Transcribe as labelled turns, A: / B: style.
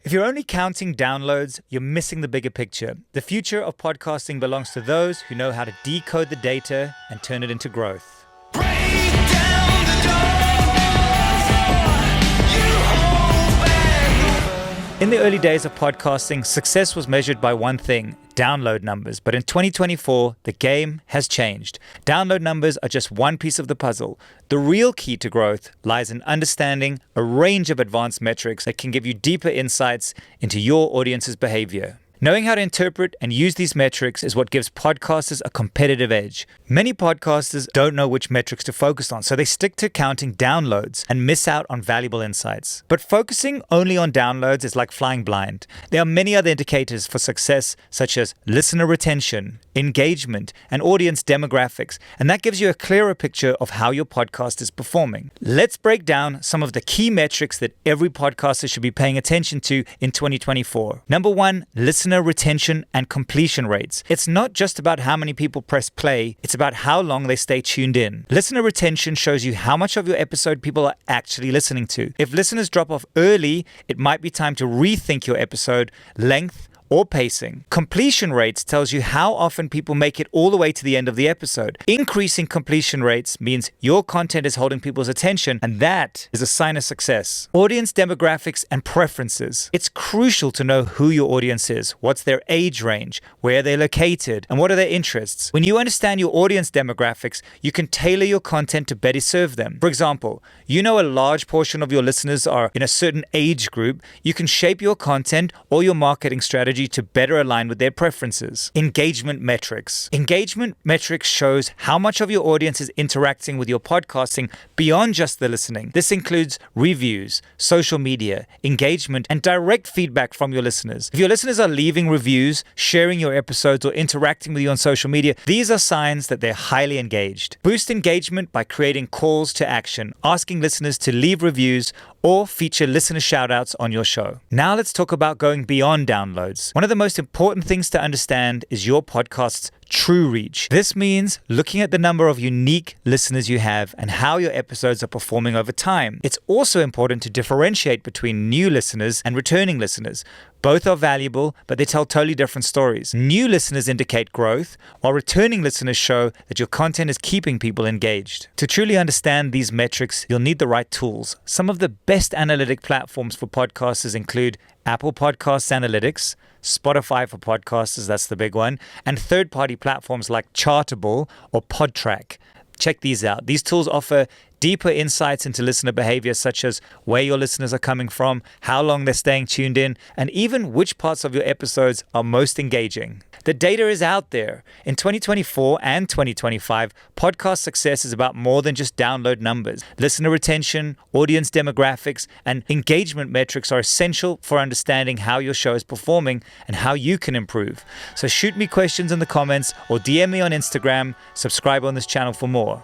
A: If you're only counting downloads, you're missing the bigger picture. The future of podcasting belongs to those who know how to decode the data and turn it into growth.
B: Break down the door. You hold back.
A: In the early days of podcasting, success was measured by one thing: download numbers. But in 2024, the game has changed. Download numbers are just one piece of the puzzle. The real key to growth lies in understanding a range of advanced metrics that can give you deeper insights into your audience's behavior. Knowing how to interpret and use these metrics is what gives podcasters a competitive edge. Many podcasters don't know which metrics to focus on, so they stick to counting downloads and miss out on valuable insights. But focusing only on downloads is like flying blind. There are many other indicators for success, such as listener retention, engagement, and audience demographics, and that gives you a clearer picture of how your podcast is performing. Let's break down some of the key metrics that every podcaster should be paying attention to in 2024. Number one, listener retention and completion rates. It's not just about how many people press play, it's about how long they stay tuned in. Listener retention shows you how much of your episode people are actually listening to. If listeners drop off early, it might be time to rethink your episode length or pacing. Completion rates tells you how often people make it all the way to the end of the episode. Increasing completion rates means your content is holding people's attention, and that is a sign of success. Audience demographics and preferences. It's crucial to know who your audience is, what's their age range, where they're located, and what are their interests. When you understand your audience demographics, you can tailor your content to better serve them. For example, you know a large portion of your listeners are in a certain age group. You can shape your content or your marketing strategy to better align with their preferences. Engagement metrics. Engagement metrics shows how much of your audience is interacting with your podcasting beyond just the listening. This includes reviews, social media, engagement, and direct feedback from your listeners. If your listeners are leaving reviews, sharing your episodes, or interacting with you on social media, these are signs that they're highly engaged. Boost engagement by creating calls to action, asking listeners to leave reviews or feature listener shoutouts on your show. Now let's talk about going beyond downloads. One of the most important things to understand is your podcast's true reach. This means looking at the number of unique listeners you have and how your episodes are performing over time. It's also important to differentiate between new listeners and returning listeners. Both are valuable, but they tell totally different stories. New listeners indicate growth, while returning listeners show that your content is keeping people engaged. To truly understand these metrics, you'll need the right tools. Some of the best analytic platforms for podcasters include Apple Podcasts Analytics, Spotify for podcasters, that's the big one, and third-party platforms like Chartable or Podtrack. Check these out. These tools offer deeper insights into listener behavior, such as where your listeners are coming from, how long they're staying tuned in, and even which parts of your episodes are most engaging. The data is out there. In 2024 and 2025, podcast success is about more than just download numbers. Listener retention, audience demographics, and engagement metrics are essential for understanding how your show is performing and how you can improve. So shoot me questions in the comments or DM me on Instagram. Subscribe on this channel for more.